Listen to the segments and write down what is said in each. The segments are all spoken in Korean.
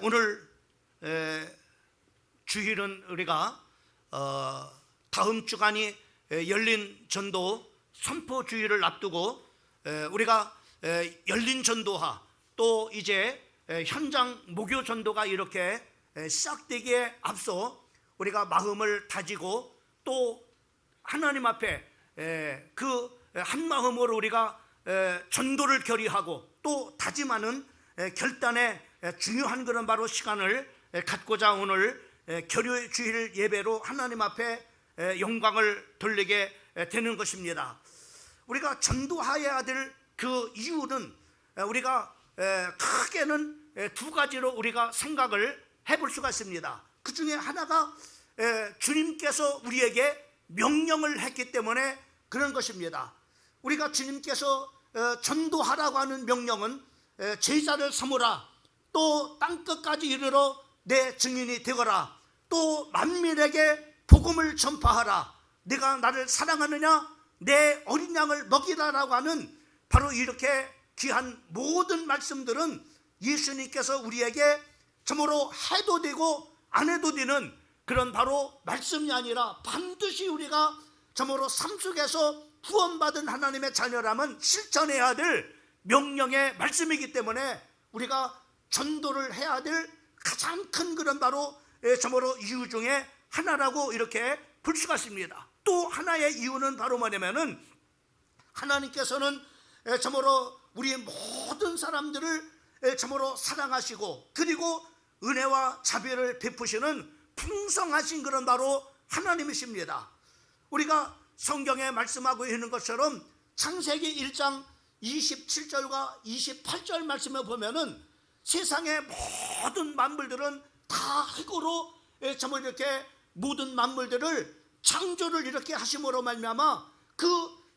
오늘 주일은 우리가 다음 주간이 열린 전도 선포 주일을 앞두고 우리가 열린 전도화 또 이제 현장 목요 전도가 이렇게 시작되기에 앞서 우리가 마음을 다지고 또 하나님 앞에 그 한 마음으로 우리가 전도를 결의하고 또 다짐하는 결단의 중요한 그런 바로 시간을 갖고자 오늘 결의 주일 예배로 하나님 앞에 영광을 돌리게 되는 것입니다. 우리가 전도해야 될 그 이유는 우리가 크게는 두 가지로 우리가 생각을 해볼 수가 있습니다. 그 중에 하나가 주님께서 우리에게 명령을 했기 때문에 그런 것입니다. 우리가 주님께서 전도하라고 하는 명령은 제자를 삼으라, 또 땅끝까지 이르러 내 증인이 되거라, 또 만민에게 복음을 전파하라, 네가 나를 사랑하느냐, 내 어린 양을 먹이라라고 하는 바로 이렇게 귀한 모든 말씀들은 예수님께서 우리에게 참으로 해도 되고 안 해도 되는 그런 바로 말씀이 아니라 반드시 우리가 참으로 삶 속에서 구원받은 하나님의 자녀라면 실천해야 될 명령의 말씀이기 때문에 우리가 전도를 해야 될 가장 큰 그런 바로 참으로 이유 중에 하나라고 이렇게 볼 수가 있습니다. 또 하나의 이유는 바로 뭐냐면은 하나님께서는 참으로 우리의 모든 사람들을 참으로 사랑하시고 그리고 은혜와 자비를 베푸시는 풍성하신 그런 바로 하나님이십니다. 우리가 성경에 말씀하고 있는 것처럼 창세기 1장 27절과 28절 말씀을 보면은 세상의 모든 만물들은 다 흙으로 참으로 이렇게 모든 만물들을 창조를 이렇게 하심으로 말미암아 그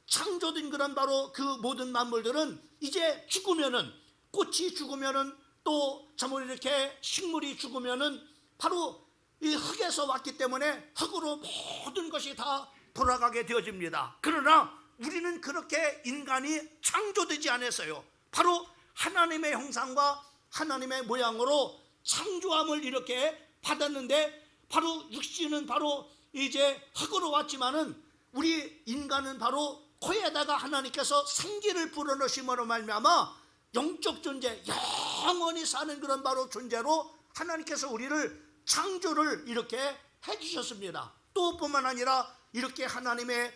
창조된 그런 바로 그 모든 만물들은 이제 죽으면은 꽃이 죽으면은 또 참으로 이렇게 식물이 죽으면은 바로 이 흙에서 왔기 때문에 흙으로 모든 것이 다 돌아가게 되어집니다. 그러나 우리는 그렇게 인간이 창조되지 않았어요. 바로 하나님의 형상과 하나님의 모양으로 창조함을 이렇게 받았는데 바로 육신은 바로 이제 흙으로 왔지만은 우리 인간은 바로 코에다가 하나님께서 생기를 불어넣으심으로 말미암아 영적 존재, 영원히 사는 그런 바로 존재로 하나님께서 우리를 창조를 이렇게 해주셨습니다. 또 뿐만 아니라 이렇게 하나님의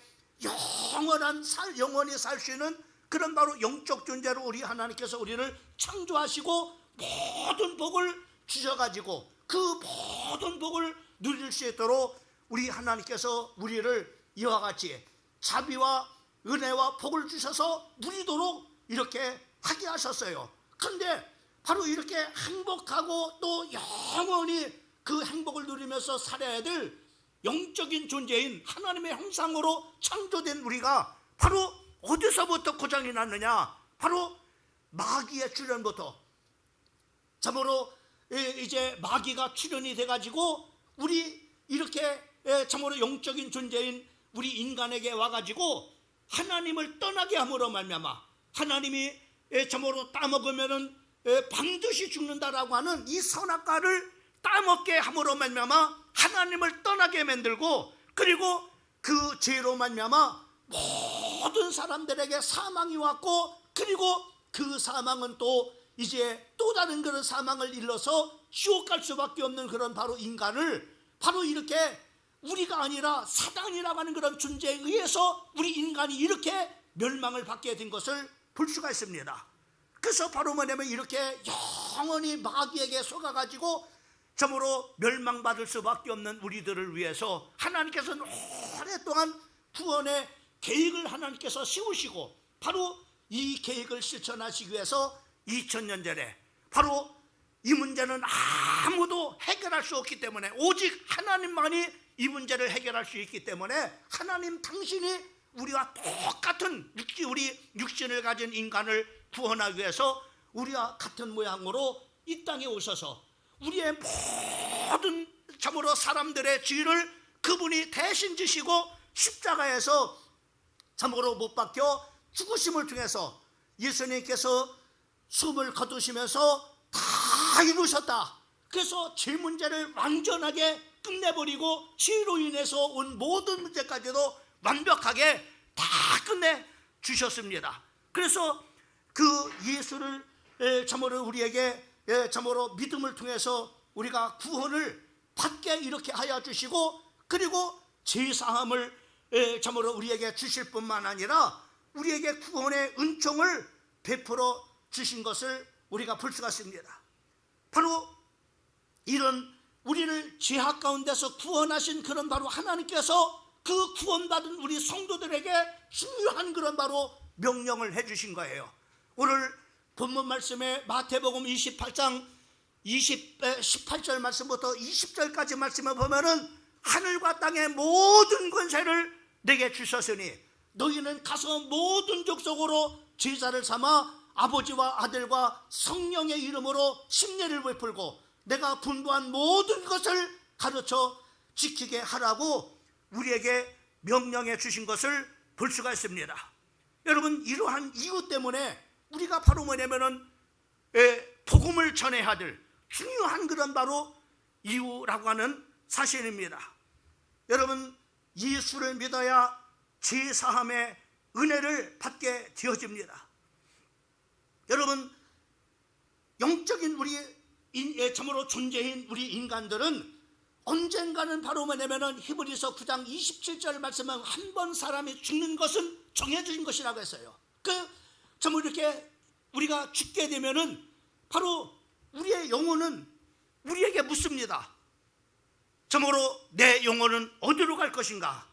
영원히 살 수 있는 그런 바로 영적 존재로 우리 하나님께서 우리를 창조하시고 모든 복을 주셔가지고 그 모든 복을 누릴 수 있도록 우리 하나님께서 우리를 이와 같이 자비와 은혜와 복을 주셔서 누리도록 이렇게 하게 하셨어요. 그런데 바로 이렇게 행복하고 또 영원히 그 행복을 누리면서 살아야 될 영적인 존재인 하나님의 형상으로 창조된 우리가 바로 어디서부터 고장이 났느냐? 바로 마귀의 출현부터. 참으로 이제 마귀가 출현이 돼가지고 우리 이렇게 참으로 영적인 존재인 우리 인간에게 와가지고 하나님을 떠나게 함으로 말미암아 하나님이 참으로 따먹으면은 반드시 죽는다라고 하는 이 선악과를 따먹게 함으로 말미암아 하나님을 떠나게 만들고 그리고 그 죄로 말미암아 모든 사람들에게 사망이 왔고 그리고 그 사망은 또 이제 또 다른 그런 사망을 일러서 지옥 갈 수밖에 없는 그런 바로 인간을 바로 이렇게 우리가 아니라 사단이라고 하는 그런 존재에 의해서 우리 인간이 이렇게 멸망을 받게 된 것을 볼 수가 있습니다. 그래서 바로 뭐냐면 이렇게 영원히 마귀에게 속아가지고 참으로 멸망받을 수밖에 없는 우리들을 위해서 하나님께서는 오랫동안 구원의 계획을 하나님께서 세우시고 바로 이 계획을 실천하시기 위해서 2000년 전에 바로 이 문제는 아무도 해결할 수 없기 때문에 오직 하나님만이 이 문제를 해결할 수 있기 때문에 하나님 당신이 우리와 똑같은 우리 육신을 가진 인간을 구원하기 위해서 우리와 같은 모양으로 이 땅에 오셔서 우리의 모든 참으로 사람들의 죄를 그분이 대신 지시고 십자가에서 참으로 못 박혀 죽으심을 통해서 예수님께서 숨을 거두시면서 다 다 이루셨다. 그래서 죄 문제를 완전하게 끝내버리고 죄로 인해서 온 모든 문제까지도 완벽하게 다 끝내주셨습니다. 그래서 그 예수를 참으로 우리에게 참으로 믿음을 통해서 우리가 구원을 받게 이렇게 하여 주시고, 그리고 죄사함을 참으로 우리에게 주실 뿐만 아니라 우리에게 구원의 은총을 베풀어 주신 것을 우리가 볼 수가 있습니다. 바로 이런 우리를 죄악 가운데서 구원하신 그런 바로 하나님께서 그 구원받은 우리 성도들에게 중요한 그런 바로 명령을 해주신 거예요. 오늘 본문 말씀에 마태복음 28장 18절 말씀부터 20절까지 말씀을 보면은 하늘과 땅의 모든 권세를 내게 주셨으니 너희는 가서 모든 족속으로 제자를 삼아 아버지와 아들과 성령의 이름으로 침례를 베풀고 내가 분부한 모든 것을 가르쳐 지키게 하라고 우리에게 명령해 주신 것을 볼 수가 있습니다. 여러분, 이러한 이유 때문에 우리가 바로 뭐냐면은 복음을 전해야 될 중요한 그런 바로 이유라고 하는 사실입니다. 여러분, 예수를 믿어야 죄사함의 은혜를 받게 되어집니다. 여러분, 영적인 우리 참으로 존재인 우리 인간들은 언젠가는 바로 뭐냐면은 히브리서 9장 27절 말씀은 한 번 사람이 죽는 것은 정해진 것이라고 했어요. 참으로 이렇게 우리가 죽게 되면은 바로 우리의 영혼은 우리에게 묻습니다. 참으로 내 영혼은 어디로 갈 것인가?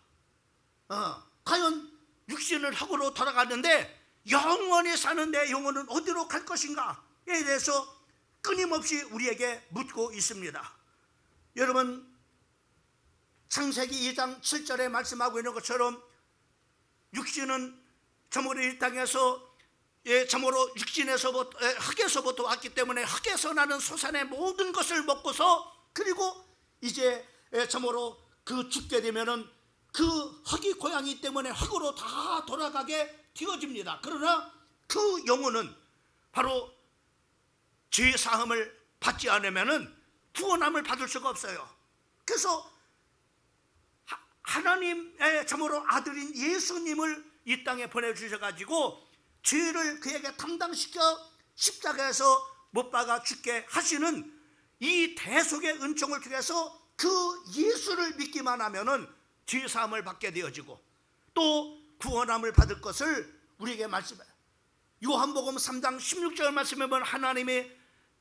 과연 육신을 흙으로 돌아가는데 영원히 사는 내 영혼은 어디로 갈 것인가에 대해서 끊임없이 우리에게 묻고 있습니다. 여러분, 창세기 2장 7절에 말씀하고 있는 것처럼 육신은 참으로 이 땅에서 참으로 육신에서부터 흙에서부터 왔기 때문에 흙에서 나는 소산의 모든 것을 먹고서, 그리고 이제 참으로 그 죽게 되면은 그 흙이 고향이기 때문에 흙으로 다 돌아가게 되어집니다. 그러나 그 영혼은 바로 죄 사함을 받지 않으면은 구원함을 받을 수가 없어요. 그래서 하나님의 참으로 아들인 예수님을 이 땅에 보내주셔가지고 죄를 그에게 담당시켜 십자가에서 못 박아 죽게 하시는 이 대속의 은총을 통해서 그 예수를 믿기만 하면은 죄 사함을 받게 되어지고 또 구원함을 받을 것을 우리에게 말씀해요. 요한복음 3장 16절 말씀에 보면 하나님이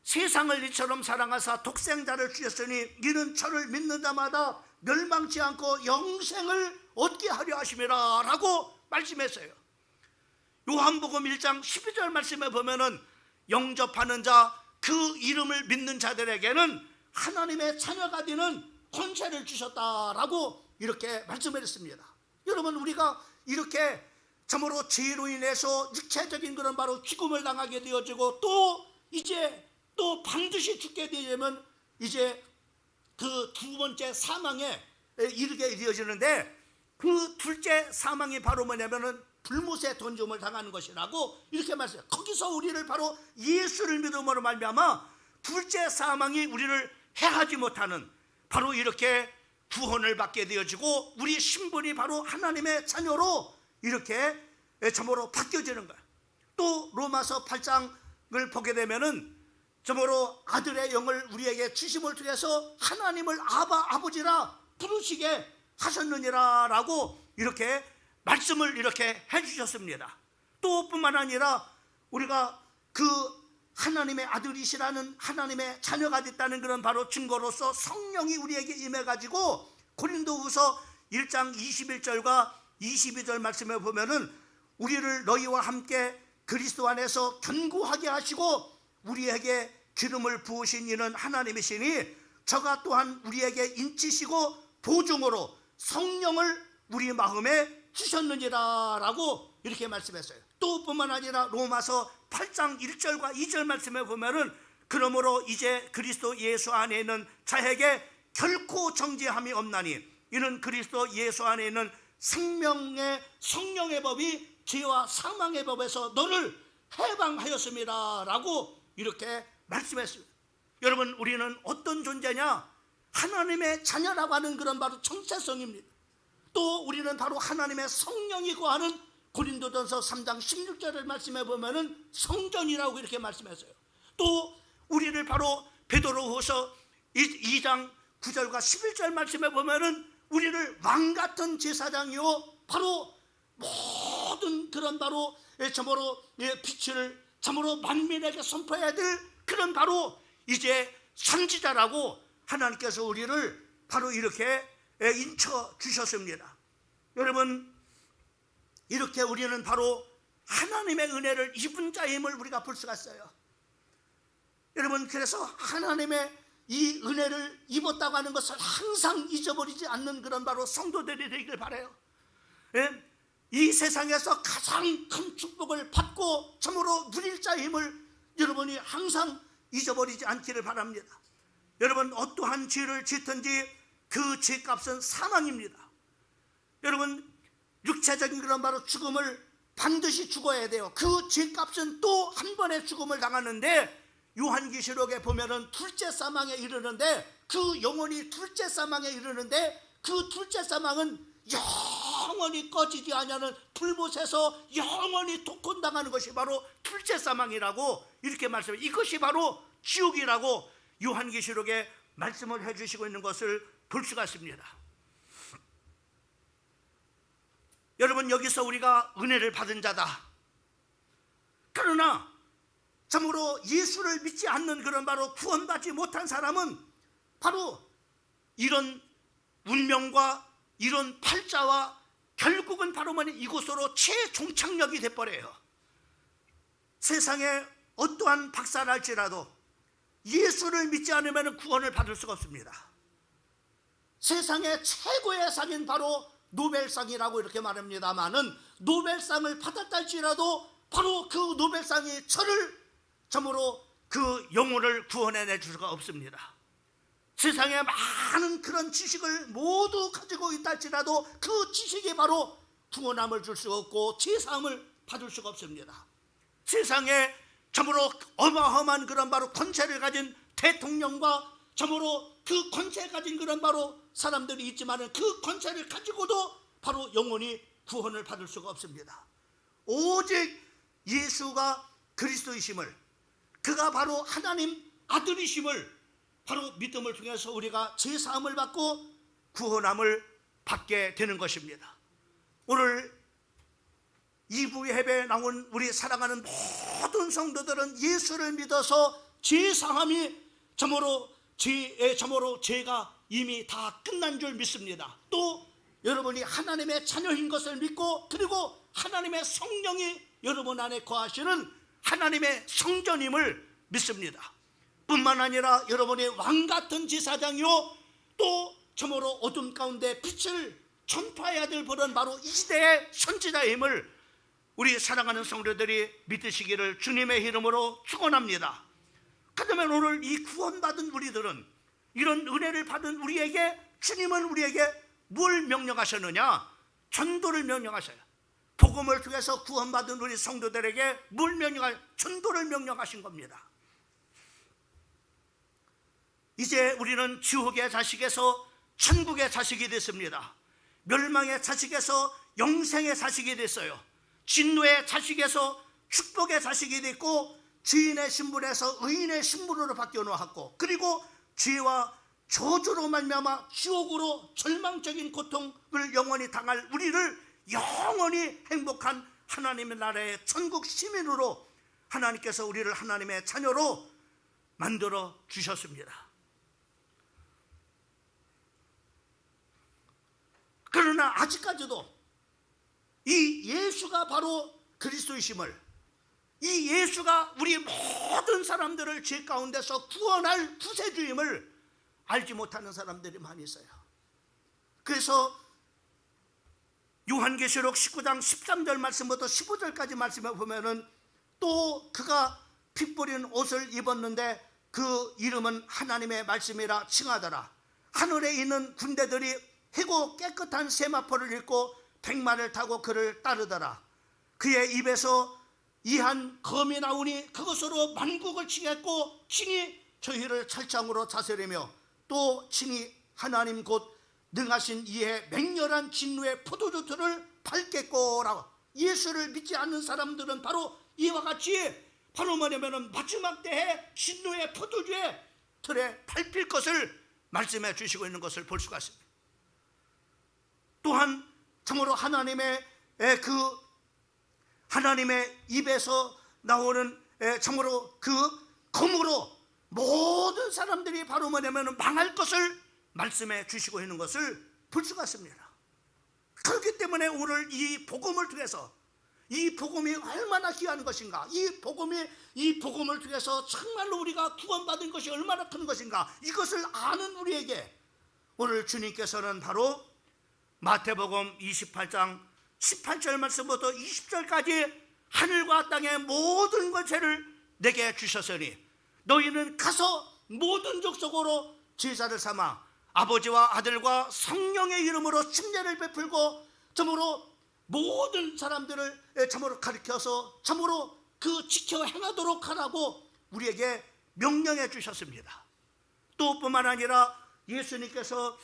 세상을 이처럼 사랑하사 독생자를 주셨으니 이는 저를 믿는 자마다 멸망치 않고 영생을 얻게 하려 하심이라 라고 말씀했어요. 요한복음 1장 12절 말씀에 보면은 영접하는 자, 그 이름을 믿는 자들에게는 하나님의 자녀가 되는 권세를 주셨다라고 이렇게 말씀을 했습니다. 여러분, 우리가 이렇게 참으로 죄로 인해서 육체적인 그런 바로 죽음을 당하게 되어지고 또 이제 또 반드시 죽게 되면 이제 그 두 번째 사망에 이르게 되어지는데, 그 둘째 사망이 바로 뭐냐면은 불못에 던짐을 당하는 것이라고 이렇게 말해요. 거기서 우리를 바로 예수를 믿음으로 말미암아 둘째 사망이 우리를 해하지 못하는 바로 이렇게 구원을 받게 되어지고 우리 신분이 바로 하나님의 자녀로 이렇게 참으로 바뀌어지는 거예요. 또 로마서 8장을 보게 되면은 참으로 아들의 영을 우리에게 주심을 통해서 하나님을 아버지라 부르시게 하셨느니라 라고 이렇게 말씀을 이렇게 해주셨습니다. 또 뿐만 아니라 우리가 그 하나님의 아들이시라는 하나님의 자녀가 됐다는 그런 바로 증거로서 성령이 우리에게 임해가지고 고린도후서 1장 21절과 22절 말씀에 보면은 우리를 너희와 함께 그리스도 안에서 견고하게 하시고 우리에게 기름을 부으신 이는 하나님이시니 저가 또한 우리에게 인치시고 보증으로 성령을 우리 마음에 주셨느니라 라고 이렇게 말씀했어요. 또 뿐만 아니라 로마서 8장 1절과 2절 말씀에 보면은 그러므로 이제 그리스도 예수 안에 있는 자에게 결코 정죄함이 없나니 이는 그리스도 예수 안에 있는 생명의 성령의 법이 죄와 사망의 법에서 너를 해방하였습니다 라고 이렇게 말씀했습니다. 여러분, 우리는 어떤 존재냐? 하나님의 자녀라고 하는 그런 바로 정체성입니다. 또 우리는 바로 하나님의 성령이 거하는 고린도전서 3장 16절을 말씀해 보면은 성전이라고 이렇게 말씀했어요. 또 우리를 바로 베드로후서 2장 9절과 11절 말씀해 보면은 우리를 왕 같은 제사장이요 바로 모든 그런 바로 참으로 빛을 참으로 만민에게 선포해야 될 그런 바로 이제 선지자라고 하나님께서 우리를 바로 이렇게 인쳐 주셨습니다. 여러분, 이렇게 우리는 바로 하나님의 은혜를 입은 자임을 우리가 볼 수가 있어요. 여러분, 그래서 하나님의 이 은혜를 입었다고 하는 것을 항상 잊어버리지 않는 그런 바로 성도들이 되길 바라요. 이 세상에서 가장 큰 축복을 받고 참으로 누릴 자임을 여러분이 항상 잊어버리지 않기를 바랍니다. 여러분, 어떠한 죄를 짓든지 그 죄값은 사망입니다. 여러분, 육체적인 그런 바로 죽음을 반드시 죽어야 돼요. 그 죄값은 또 한 번의 죽음을 당하는데, 요한계시록에 보면은 둘째 사망에 이르는데, 그 영혼이 둘째 사망에 이르는데, 그 둘째 사망은 영원히 꺼지지 않는 불못에서 영원히 독혼당하는 것이 바로 둘째 사망이라고 이렇게 말씀해요. 이것이 바로 지옥이라고 요한계시록에 말씀을 해주시고 있는 것을 볼 수가 있습니다. 여러분, 여기서 우리가 은혜를 받은 자다. 그러나 참으로 예수를 믿지 않는 그런 바로 구원받지 못한 사람은 바로 이런 운명과 이런 팔자와 결국은 바로 뭐냐, 이곳으로 최종착역이 돼버려요. 세상에 어떠한 박사를 할지라도 예수를 믿지 않으면 구원을 받을 수가 없습니다. 세상의 최고의 상인 바로 노벨상이라고 이렇게 말합니다마는, 노벨상을 받았다 할지라도 바로 그 노벨상이 저를 참으로 그 영혼을 구원해낼 수가 없습니다. 세상에 많은 그런 지식을 모두 가지고 있다 할지라도 그 지식이 바로 구원함을 줄 수 없고 제사함을 받을 수가 없습니다. 세상에 참으로 어마어마한 그런 바로 권세를 가진 대통령과 참으로 그 권세 가진 그런 바로 사람들이 있지만 그 권세를 가지고도 바로 영혼이 구원을 받을 수가 없습니다. 오직 예수가 그리스도이심을, 그가 바로 하나님 아들이심을 바로 믿음을 통해서 우리가 제사함을 받고 구원함을 받게 되는 것입니다. 오늘 2부 예배에 나온 우리 사랑하는 모든 성도들은 예수를 믿어서 제사함이 참으로 죄가 이미 다 끝난 줄 믿습니다. 또 여러분이 하나님의 자녀인 것을 믿고, 그리고 하나님의 성령이 여러분 안에 거하시는 하나님의 성전임을 믿습니다. 뿐만 아니라 여러분이 왕같은 제사장이요 또 참으로 어둠 가운데 빛을 전파해야 될 그런 바로 이 시대의 선지자임을 우리 사랑하는 성도들이 믿으시기를 주님의 이름으로 축원합니다. 그러면 오늘 이 구원받은 우리들은, 이런 은혜를 받은 우리에게 주님은 우리에게 뭘 명령하셨느냐? 전도를 명령하셔요. 복음을 통해서 구원받은 우리 성도들에게 뭘 전도를 명령하신 겁니다. 이제 우리는 지옥의 자식에서 천국의 자식이 됐습니다. 멸망의 자식에서 영생의 자식이 됐어요. 진노의 자식에서 축복의 자식이 됐고, 죄인의 신분에서 의인의 신분으로 바뀌어 놓았고, 그리고 죄와 저주로 말미암아 지옥으로 절망적인 고통을 영원히 당할 우리를 영원히 행복한 하나님의 나라의 천국 시민으로 하나님께서 우리를 하나님의 자녀로 만들어 주셨습니다. 그러나 아직까지도 이 예수가 바로 그리스도이심을, 이 예수가 우리 모든 사람들을 죄 가운데서 구원할 구세주임을 알지 못하는 사람들이 많이 있어요. 그래서 요한계시록 19장 13절 말씀부터 15절까지 말씀에 보면은, 또 그가 피 뿌린 옷을 입었는데 그 이름은 하나님의 말씀이라 칭하더라. 하늘에 있는 군대들이 희고 깨끗한 세마포를 입고 백마를 타고 그를 따르더라. 그의 입에서 이한 검이 나오니 그것으로 만국을 치겠고 칭이 저희를 철창으로 다스리며 또 친히 하나님 곧 능하신 이의 맹렬한 진노의 포도주틀을 밟겠고라고. 예수를 믿지 않는 사람들은 바로 이와 같이 바로 뭐냐면은 마지막 때에 진노의 포도주의 틀에 밟힐 것을 말씀해 주시고 있는 것을 볼 수가 있습니다. 또한 참으로 하나님의 입에서 나오는 참으로 그 검으로 모든 사람들이 바로 뭐냐면 망할 것을 말씀해 주시고 있는 것을 볼 수가 있습니다. 그렇기 때문에 오늘 이 복음을 통해서, 이 복음이 얼마나 귀한 것인가, 이 복음을 통해서 정말로 우리가 구원받은 것이 얼마나 큰 것인가, 이것을 아는 우리에게 오늘 주님께서는 바로 마태복음 28장 18절 말씀부터 20절까지 하늘과 땅의 모든 권세를 내게 주셨으니 너희는 가서 모든 족속으로 제자를 삼아 아버지와 아들과 성령의 이름으로 침례를 베풀고 참으로 모든 사람들을 참으로 가르쳐서 참으로 그 지켜 행하도록 하라고 우리에게 명령해 주셨습니다. 또 뿐만 아니라 예수님께서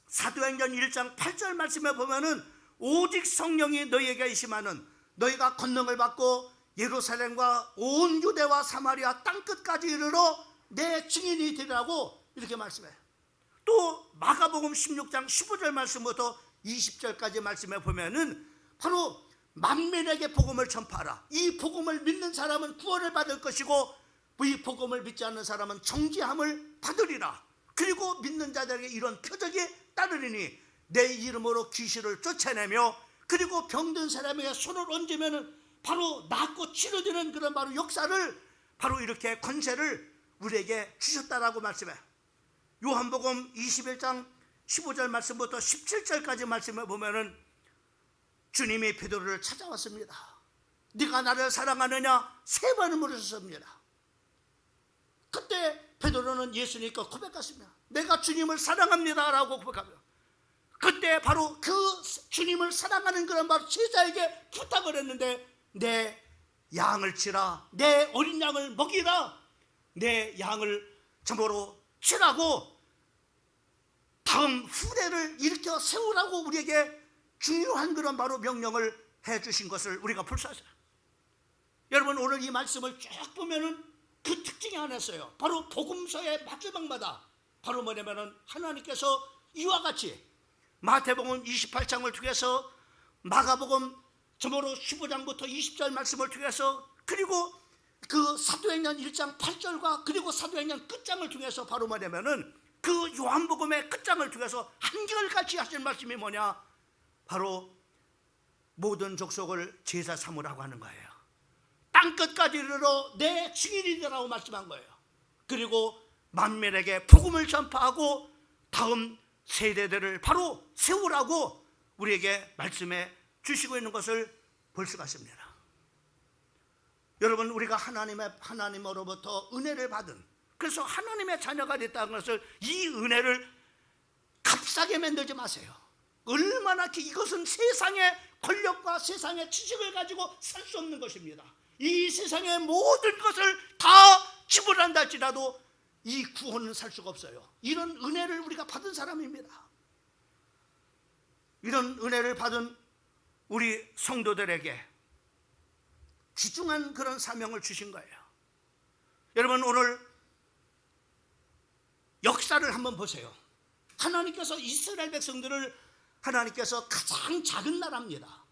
사도행전 1장 8절 말씀에 보면은 오직 성령이 너희에게 있으면은 너희가 권능을 받고 예루살렘과 온 유대와 사마리아 땅끝까지 이르러 내 증인이 되리라고 이렇게 말씀해요. 또 마가복음 16장 15절 말씀부터 20절까지 말씀해 보면은 바로 만민에게 복음을 전파하라. 이 복음을 믿는 사람은 구원을 받을 것이고 이 복음을 믿지 않는 사람은 정죄함을 받으리라. 그리고 믿는 자들에게 이런 표적이 따르리니 내 이름으로 귀신을 쫓아내며 그리고 병든 사람에게 손을 얹으면 바로 낫고 치료되는 그런 바로 역사를 바로 이렇게 권세를 우리에게 주셨다라고 말씀해요. 요한복음 21장 15절 말씀부터 17절까지 말씀해 보면은 주님이 베드로를 찾아왔습니다. 네가 나를 사랑하느냐 3번을 물으셨습니다. 그때 베드로는 예수님께 고백했습니다. 내가 주님을 사랑합니다 라고 고백합니다. 그때 바로 그 주님을 사랑하는 그런 바로 제자에게 부탁을 했는데 내 양을 치라, 내 어린 양을 먹이라, 내 양을 참으로 치라고 다음 후대를 일으켜 세우라고 우리에게 중요한 그런 바로 명령을 해 주신 것을 우리가 볼 수 있어요. 여러분 오늘 이 말씀을 쭉 보면은 그 특징이 하나 있어요. 바로 복음서의 마지막마다 바로 뭐냐면은 하나님께서 이와 같이 마태복음 28장을 통해서 마가복음 저모로 15장부터 20절 말씀을 통해서 그리고 그 사도행전 1장 8절과 그리고 사도행전 끝장을 통해서 바로 뭐냐면은 그 요한복음의 끝장을 통해서 한결같이 하신 말씀이 뭐냐? 바로 모든 족속을 제자 삼으라고 하는 거예요. 땅끝까지 이르러 내 증인이 되라고 말씀한 거예요. 그리고 만민에게 복음을 전파하고 다음 세대들을 바로 세우라고 우리에게 말씀해 주시고 있는 것을 볼 수가 있습니다. 여러분 우리가 하나님으로부터 은혜를 받은, 그래서 하나님의 자녀가 됐다는 것을, 이 은혜를 값싸게 만들지 마세요. 얼마나 이것은 세상의 권력과 세상의 지식을 가지고 살 수 없는 것입니다. 이 세상의 모든 것을 다 지불한다 할지라도 이 구원은 살 수가 없어요. 이런 은혜를 우리가 받은 사람입니다. 이런 은혜를 받은 우리 성도들에게 귀중한 그런 사명을 주신 거예요. 여러분 오늘 역사를 한번 보세요. 하나님께서 이스라엘 백성들을 하나님께서 가장 작은 나라입니다.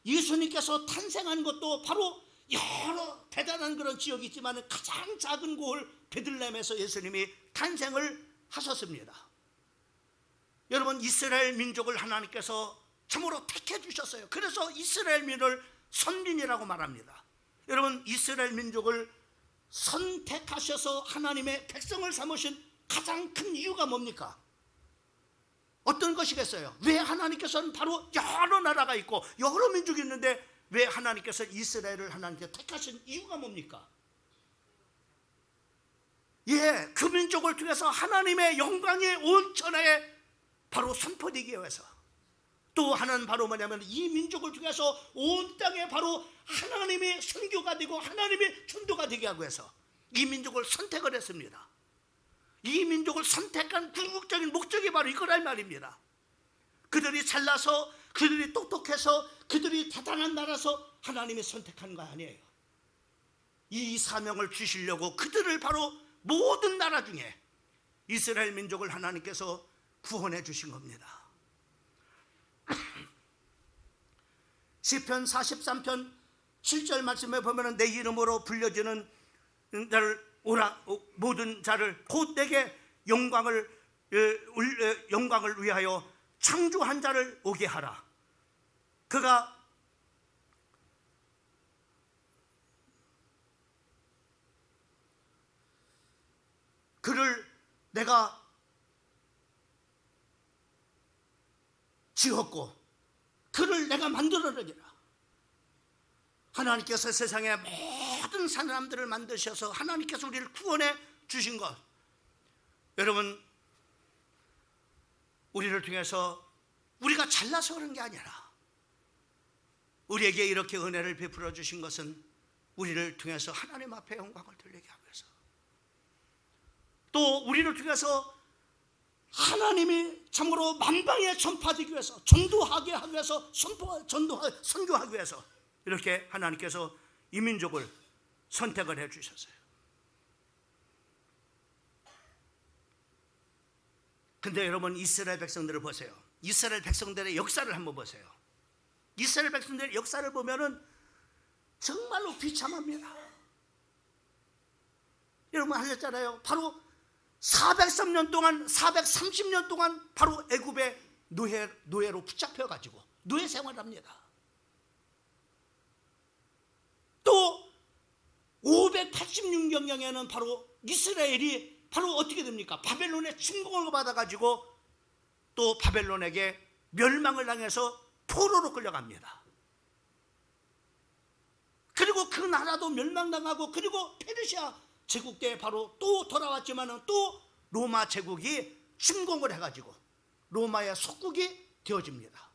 예수님께서 탄생한 것도 바로 여러 대단한 그런 지역이 있지만 가장 작은 곳 베들레헴에서 예수님이 탄생을 하셨습니다. 여러분 이스라엘 민족을 하나님께서 참으로 택해 주셨어요. 그래서 이스라엘 민을 선민이라고 말합니다. 여러분 이스라엘 민족을 선택하셔서 하나님의 백성을 삼으신 가장 큰 이유가 뭡니까? 어떤 것이겠어요? 왜 하나님께서는 바로 여러 나라가 있고 여러 민족이 있는데 왜 하나님께서 이스라엘을 하나님께 택하신 이유가 뭡니까? 그 민족을 통해서 하나님의 영광이 온 천하에 바로 선포되기 위해서, 또 하나는 바로 뭐냐면 이 민족을 통해서 온 땅에 바로 하나님의 선교가 되고 하나님의 전도가 되게 하기 위해서 이 민족을 선택을 했습니다. 이 민족을 선택한 궁극적인 목적이 바로 이거란 말입니다. 그들이 잘나서, 그들이 똑똑해서, 그들이 대단한 나라서 하나님이 선택한 거 아니에요. 이 사명을 주시려고 그들을 바로 모든 나라 중에 이스라엘 민족을 하나님께서 구원해 주신 겁니다. 시편 43편 7절 말씀에 보면 내 이름으로 불려지는 자를 모든 자를 곧 내게 영광을 위하여 창조한 자를 오게 하라. 그를 내가 지었고 그를 내가 만들어내리라. 하나님께서 세상의 모든 사람들을 만드셔서 하나님께서 우리를 구원해 주신 것, 여러분, 우리를 통해서 우리가 잘나서 그런 게 아니라 우리에게 이렇게 은혜를 베풀어 주신 것은 우리를 통해서 하나님 앞에 영광을 돌리게 하기 위해서, 또 우리를 통해서 하나님이 참으로 만방에 전파되기 위해서, 전도하게 하기 위해서, 선교하기 위해서 이렇게 하나님께서 이 민족을 선택을 해 주셨어요. 근데 여러분, 이스라엘 백성들을 보세요. 이스라엘 백성들의 역사를 한번 보세요. 이스라엘 백성들의 역사를 보면은 정말로 비참합니다. 여러분 하셨잖아요. 바로 403년 동안, 430년 동안 바로 애굽의 노예로 붙잡혀가지고 노예 생활합니다. 또 586년경에는 바로 이스라엘이 바로 어떻게 됩니까? 바벨론의 침공을 받아가지고 또 바벨론에게 멸망을 당해서 포로로 끌려갑니다. 그리고 그 나라도 멸망당하고, 그리고 페르시아 제국 때 바로 또 돌아왔지만은 또 로마 제국이 침공을 해가지고 로마의 속국이 되어집니다.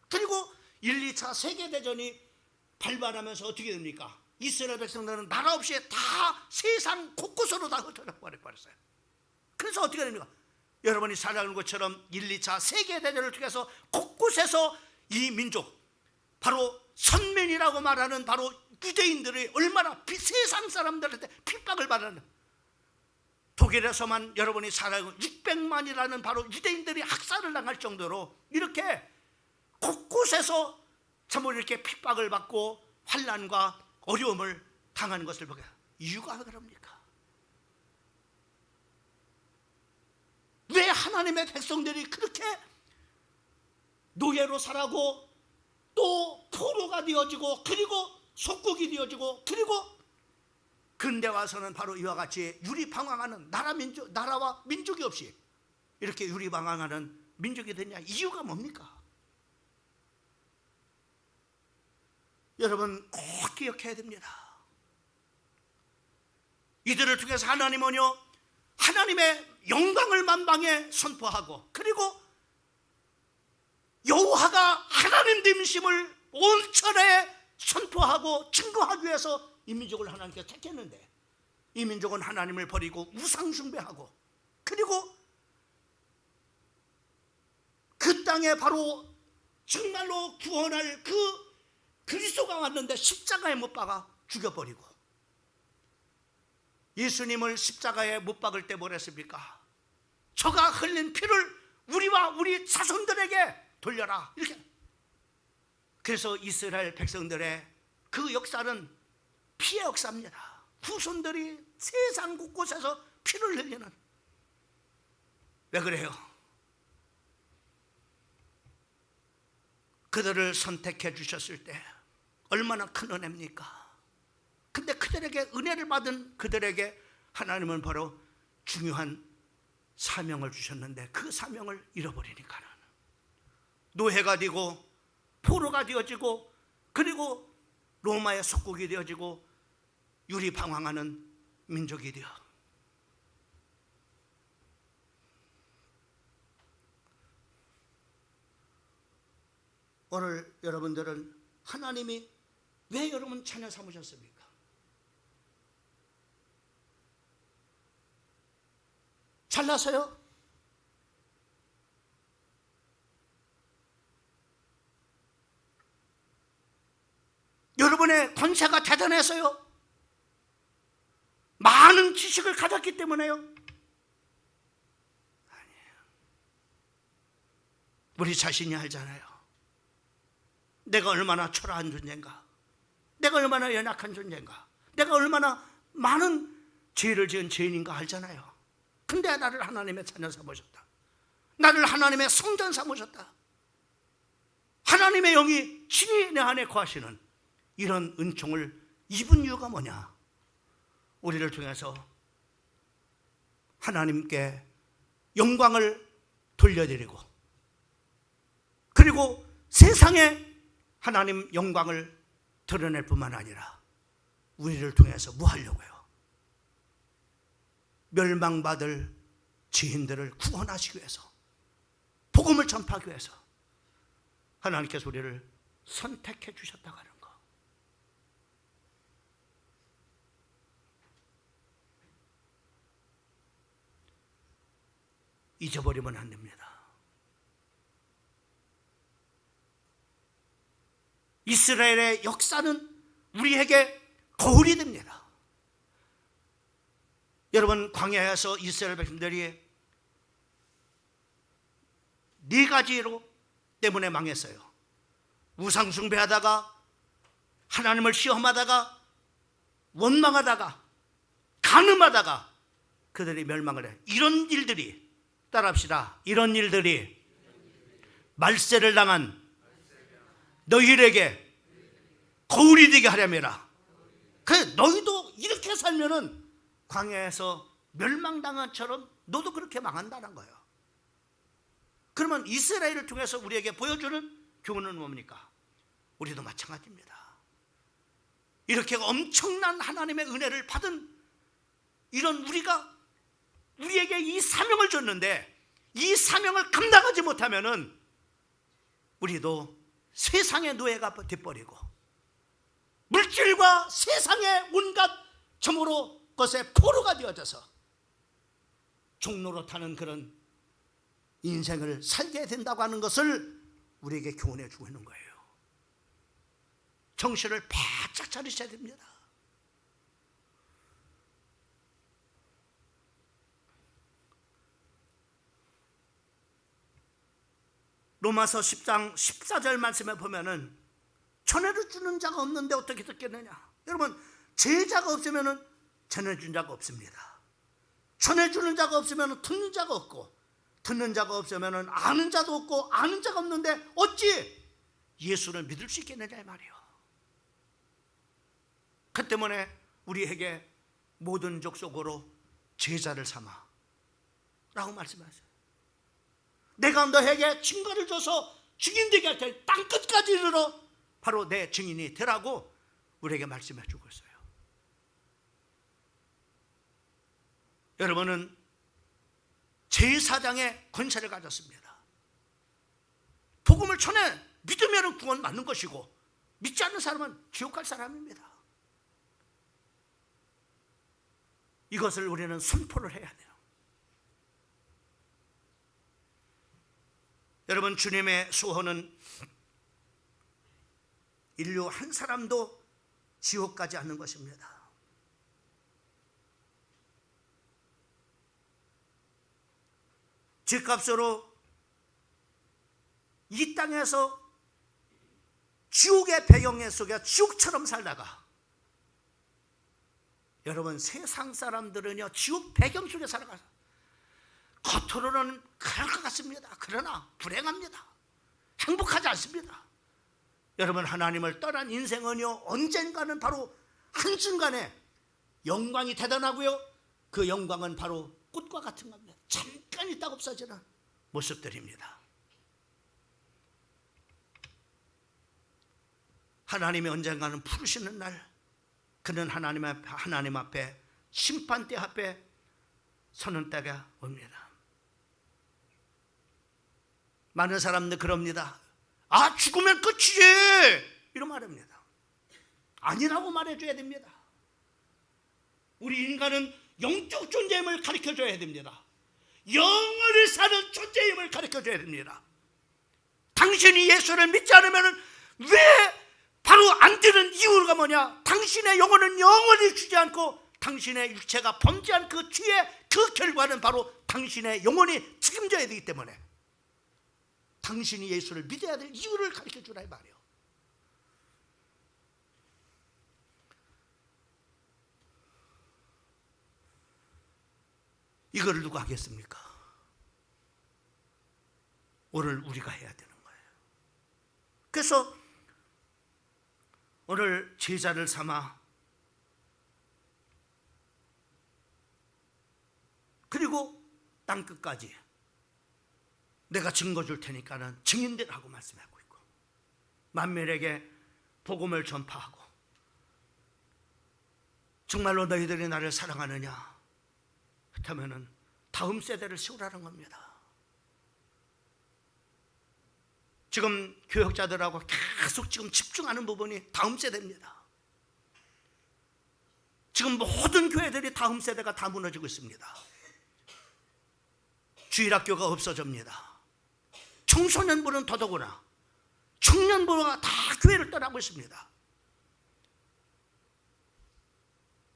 그리고 1, 2차 세계대전이 발발하면서 어떻게 됩니까? 이스라엘 백성들은 나라 없이 다 세상 곳곳으로 다 흩어져버렸어요. 그래서 어떻게 됩니까? 여러분이 잘 아는 것처럼 1, 2차 세계대전을 통해서 곳곳에서 이 민족, 바로 선민이라고 말하는 바로 유대인들이 얼마나 세상 사람들한테 핍박을 받는, 독일에서만 여러분이 잘 알고 600만이라는 바로 유대인들이 학살을 당할 정도로 이렇게 곳곳에서 참으로 이렇게 핍박을 받고 환난과 어려움을 당하는 것을 보게. 이유가 그럽니까? 왜 하나님의 백성들이 그렇게 노예로 살아고 또 포로가 되어지고, 그리고 속국이 되어지고, 그리고 근대 와서는 바로 이와 같이 유리방황하는 나라와 민족이 없이 이렇게 유리방황하는 민족이 되냐? 이유가 뭡니까? 여러분 꼭 기억해야 됩니다. 이들을 통해서 하나님은요, 하나님의 영광을 만방에 선포하고, 그리고 여호와가 하나님 됨심을 온 천하에 선포하고 증거하기 위해서 이 민족을 하나님께서 택했는데, 이 민족은 하나님을 버리고 우상 숭배하고, 그리고 그 땅에 바로 정말로 구원할 그 그리스도가 왔는데 십자가에 못 박아 죽여버리고, 예수님을 십자가에 못 박을 때 뭘 했습니까? 저가 흘린 피를 우리와 우리 자손들에게 돌려라, 이렇게. 그래서 이스라엘 백성들의 그 역사는 피의 역사입니다. 후손들이 세상 곳곳에서 피를 흘리는. 왜 그래요? 그들을 선택해 주셨을 때 얼마나 큰 은혜입니까? 근데 그들에게 은혜를 받은 그들에게 하나님은 바로 중요한 사명을 주셨는데, 그 사명을 잃어버리니까는 노예가 되고 포로가 되어지고, 그리고 로마의 속국이 되어지고 유리방황하는 민족이 되어, 오늘 여러분들은 하나님이 왜 여러분 자녀 삼으셨습니까? 잘나서요? 여러분의 권세가 대단해서요? 많은 지식을 가졌기 때문에요? 아니에요. 우리 자신이 알잖아요. 내가 얼마나 초라한 존재인가, 내가 얼마나 연약한 존재인가, 내가 얼마나 많은 죄를 지은 죄인인가 알잖아요. 근데 나를 하나님의 자녀 삼으셨다. 나를 하나님의 성전 삼으셨다. 하나님의 영이 친히 내 안에 거하시는 이런 은총을 입은 이유가 뭐냐? 우리를 통해서 하나님께 영광을 돌려드리고, 그리고 세상에 하나님 영광을 드러낼 뿐만 아니라 우리를 통해서 뭐 하려고요? 멸망받을 지인들을 구원하시기 위해서, 복음을 전파하기 위해서 하나님께서 우리를 선택해 주셨다고 하는 거. 잊어버리면 안 됩니다. 이스라엘의 역사는 우리에게 거울이 됩니다. 여러분, 광야에서 이스라엘 백성들이 네 가지로 때문에 망했어요. 우상 숭배하다가, 하나님을 시험하다가, 원망하다가, 간음하다가 그들이 멸망을 해. 이런 일들이, 따라합시다, 이런 일들이 말세를 당한 너희에게 거울이 되게 하려매라. 그래, 너희도 이렇게 살면은 광야에서 멸망당한 처럼 너도 그렇게 망한다는 거예요. 그러면 이스라엘을 통해서 우리에게 보여주는 교훈은 뭡니까? 우리도 마찬가지입니다. 이렇게 엄청난 하나님의 은혜를 받은 이런 우리에게 이 사명을 줬는데, 이 사명을 감당하지 못하면은 우리도 세상의 노예가 돼버리고, 물질과 세상의 온갖 점으로 것에 포로가 되어져서 종로로 타는 그런 인생을 살게 된다고 하는 것을 우리에게 교훈해 주고 있는 거예요. 정신을 바짝 차리셔야 됩니다. 로마서 10장 14절 말씀에 보면은 전해를 주는 자가 없는데 어떻게 듣겠느냐. 여러분, 제자가 없으면은 전해주는 자가 없습니다. 전해주는 자가 없으면 듣는 자가 없고, 듣는 자가 없으면 아는 자도 없고, 아는 자가 없는데 어찌 예수를 믿을 수 있겠느냐 이 말이에요. 그 때문에 우리에게 모든 족속으로 제자를 삼아 라고 말씀하세요. 내가 너에게 증거를 줘서 증인 되게 할 테니 땅끝까지 이르러 바로 내 증인이 되라고 우리에게 말씀해 주고 있어요. 여러분은 제4장의 권세를 가졌습니다. 복음을 전해 믿으면 구원 받는 것이고, 믿지 않는 사람은 지옥 갈 사람입니다. 이것을 우리는 선포를 해야 돼요. 여러분, 주님의 수호는 인류 한 사람도 지옥 가지 않는 것입니다. 죗값으로 이 땅에서 지옥의 배경 속에 지옥처럼 살다가, 여러분, 세상 사람들은요 지옥 배경 속에 살아가서 겉으로는 그럴 것 같습니다. 그러나 불행합니다. 행복하지 않습니다. 여러분, 하나님을 떠난 인생은요 언젠가는 바로 한순간에 영광이 대단하고요, 그 영광은 바로 꽃과 같은 겁니다. 잠깐 있다가 없어지는 모습들입니다. 하나님이 언젠가는 부르시는 날, 그는 하나님 앞에 심판대 앞에 서는 때가 옵니다. 많은 사람들 그럽니다. 아, 죽으면 끝이지 이런 말합니다. 아니라고 말해줘야 됩니다. 우리 인간은 영적 존재임을 가르쳐줘야 됩니다. 영원히 사는 존재임을 가르쳐줘야 됩니다. 당신이 예수를 믿지 않으면 왜 바로 안 되는 이유가 뭐냐? 당신의 영혼은 영원히 주지 않고 당신의 육체가 범죄한 그 뒤에 그 결과는 바로 당신의 영혼이 책임져야 되기 때문에 당신이 예수를 믿어야 될 이유를 가르쳐주라 이 말이에요. 이걸 누가 하겠습니까? 오늘 우리가 해야 되는 거예요. 그래서 오늘 제자를 삼아 그리고 땅끝까지 내가 증거 줄 테니까는 증인되라고 말씀하고 있고 만민에게 복음을 전파하고 정말로 너희들이 나를 사랑하느냐? 그렇다면 다음 세대를 세우라는 겁니다. 지금 교역자들하고 계속 지금 집중하는 부분이 다음 세대입니다. 지금 모든 교회들이 다음 세대가 다 무너지고 있습니다. 주일학교가 없어집니다. 청소년부는 더더구나 청년부가 다 교회를 떠나고 있습니다.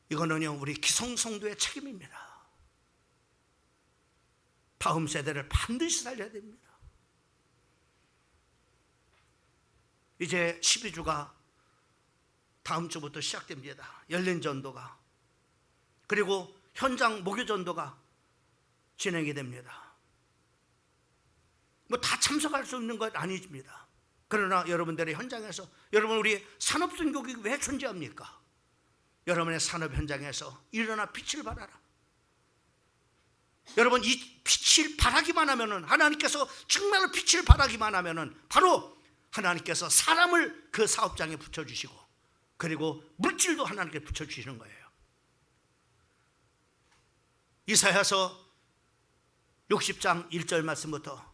이거는요 우리 기성성도의 책임입니다. 다음 세대를 반드시 살려야 됩니다. 이제 12주가 다음 주부터 시작됩니다. 열린 전도가 그리고 현장 목요 전도가 진행이 됩니다. 뭐 다 참석할 수 있는 건 아니집니다. 그러나 여러분들의 현장에서 여러분 우리 산업선교국이 왜 존재합니까? 여러분의 산업 현장에서 일어나 빛을 발하라. 여러분 이 빛을 발하기만 하면은 하나님께서 정말로 빛을 발하기만 하면은 바로 하나님께서 사람을 그 사업장에 붙여주시고 그리고 물질도 하나님께 붙여주시는 거예요. 이사야서 60장 1절 말씀부터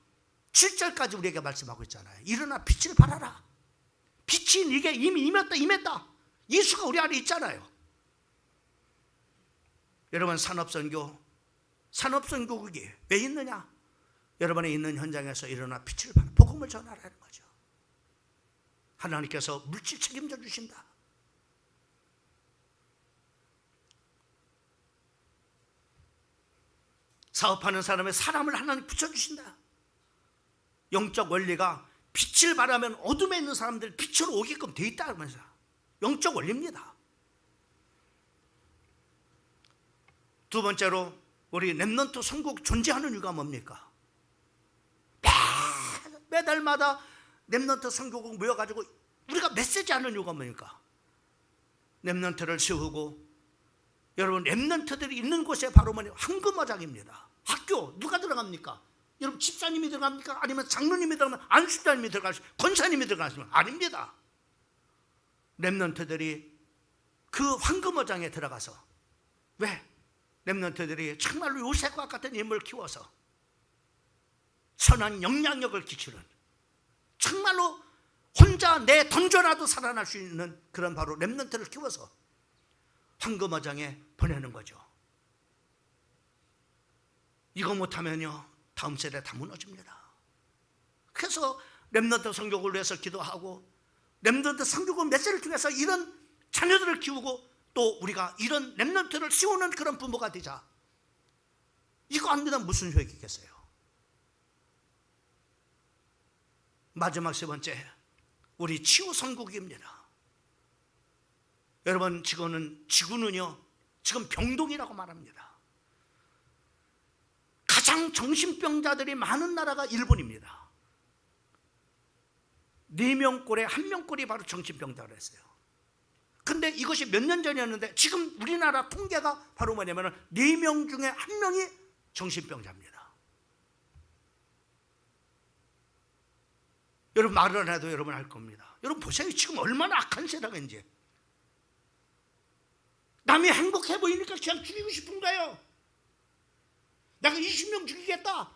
7절까지 우리에게 말씀하고 있잖아요. 일어나 빛을 발하라. 빛이 이게 이미 임했다. 예수가 우리 안에 있잖아요. 여러분 산업선교국이 왜 있느냐? 여러분이 있는 현장에서 일어나 빛을 발하라. 복음을 전하라는 거죠. 하나님께서 물질 책임져 주신다. 사업하는 사람의 사람을 하나님 붙여주신다. 영적 원리가 빛을 발하면 어둠에 있는 사람들 빛으로 오게끔 돼 있다 하면서 영적 원리입니다. 두 번째로 우리 렘넌트 선국 존재하는 이유가 뭡니까? 매달마다 렘넌트 선교국 모여가지고 우리가 메시지하는 이유가 뭡니까? 렘넌트를 세우고 여러분 렘넌트들이 있는 곳에 바로 뭐냐? 황금어장입니다. 학교 누가 들어갑니까? 여러분 집사님이 들어갑니까? 아니면 장로님이 들어가면 안수자님이 들어가시면 권사님이 들어가시면 아닙니다. 렘넌트들이 그 황금어장에 들어가서 왜? 렘넌트들이 정말로 요셉과 같은 인물을 키워서 선한 영향력을 끼치는 정말로 혼자 내 던져놔도 살아날 수 있는 그런 바로 렘넌트를 키워서 황금어장에 보내는 거죠. 이거 못하면요 다음 세대 다 무너집니다. 그래서 렘넌트 성교국을 위해서 기도하고 렘넌트 성교국 메시지를 통해서 이런 자녀들을 키우고 또 우리가 이런 렘넌트를 세우는 그런 부모가 되자. 이거 안 되면 무슨 효익이 있겠어요? 마지막 세 번째 우리 치유성국입니다. 여러분 지구는요 지금 병동이라고 말합니다. 가장 정신병자들이 많은 나라가 일본입니다. 4명꼴에 1명꼴이 바로 정신병자를 했어요. 근데 이것이 몇 년 전이었는데 지금 우리나라 통계가 바로 뭐냐면 4명 중에 1명이 정신병자입니다. 여러분 말을 안 해도 여러분 알 겁니다. 여러분 보세요. 지금 얼마나 악한 세상인지. 남이 행복해 보이니까 그냥 죽이고 싶은 거예요. 내가 20명 죽이겠다.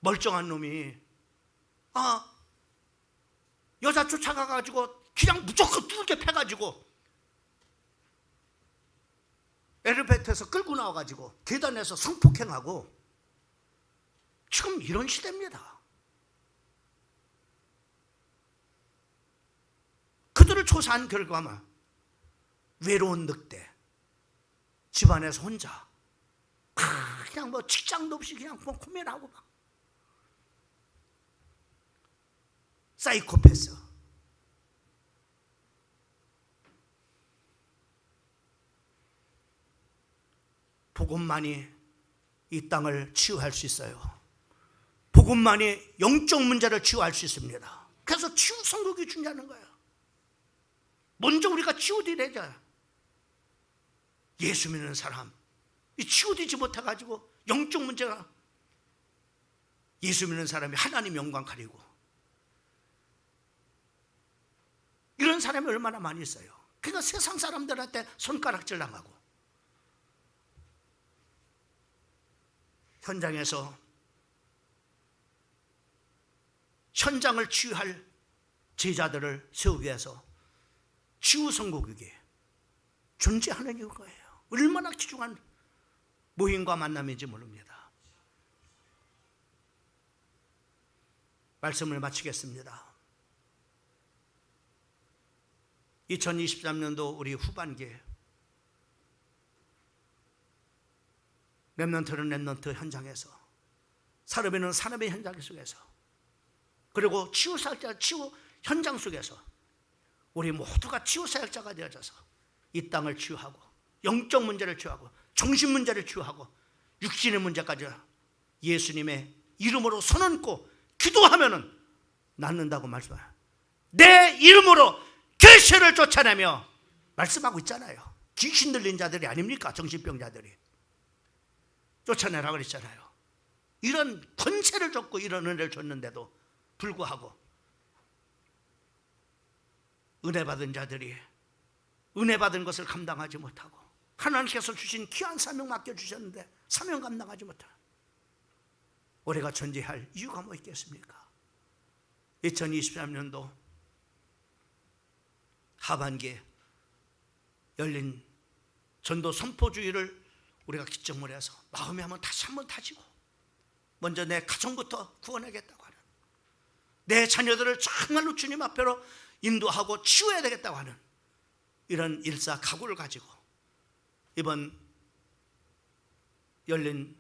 멀쩡한 놈이 여자 쫓아가가지고 그냥 무조건 두들겨 패가지고 엘리베이터에서 끌고 나와가지고 계단에서 성폭행하고, 지금 이런 시대입니다. 그들을 조사한 결과만 외로운 늑대, 집안에서 혼자 그냥 뭐 직장도 없이 그냥 뭐 고민하고 막 사이코패스. 복음만이 이 땅을 치유할 수 있어요. 복음만이 영적 문제를 치유할 수 있습니다. 그래서 치유 선교기 중요한 거예요. 먼저 우리가 치유되자. 예수 믿는 사람, 이 치유되지 못해가지고 영적 문제가, 예수 믿는 사람이 하나님 영광 가리고, 이런 사람이 얼마나 많이 있어요. 그러니까 세상 사람들한테 손가락질 당하고, 현장에서 현장을 치유할 제자들을 세우기 위해서 치유 선교국이 존재하는 이유가예요. 얼마나 귀중한 모임과 만남인지 모릅니다. 말씀을 마치겠습니다. 2023년도 우리 후반기에 렘넌트는 렘넌트 현장에서, 산업에는 산업의 현장 속에서, 그리고 치유사역자 치유 현장 속에서 우리 모두가 치유사역자가 되어져서 이 땅을 치유하고, 영적 문제를 치유하고, 정신 문제를 치유하고, 육신의 문제까지 예수님의 이름으로 손 얹고 기도하면은 낫는다고 말씀해요. 내 이름으로 괴세를 쫓아내며 말씀하고 있잖아요. 귀신 들린 자들이 아닙니까? 정신병자들이 쫓아내라고 그랬잖아요. 이런 권세를 줬고 이런 은혜를 줬는데도 불구하고 은혜 받은 자들이 은혜 받은 것을 감당하지 못하고, 하나님께서 주신 귀한 사명 맡겨주셨는데 사명 감당하지 못하고, 우리가 존재할 이유가 뭐 있겠습니까? 2023년도 하반기에 열린 전도 선포주의를 우리가 기점을 해서 마음에 한번 다시 한번 다지고, 먼저 내 가정부터 구원하겠다고 하는, 내 자녀들을 정말로 주님 앞으로 인도하고 치유해야 되겠다고 하는 이런 일사각오를 가지고 이번 열린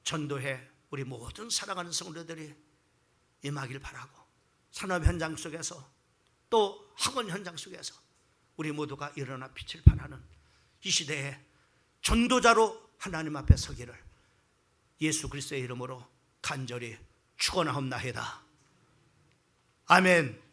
전도회 우리 모든 사랑하는 성도들이 임하길 바라고, 산업 현장 속에서 또 학원 현장 속에서 우리 모두가 일어나 빛을 발하는 이 시대에 전도자로 하나님 앞에 서기를 예수 그리스도의 이름으로 간절히 축원하옵나이다. 아멘.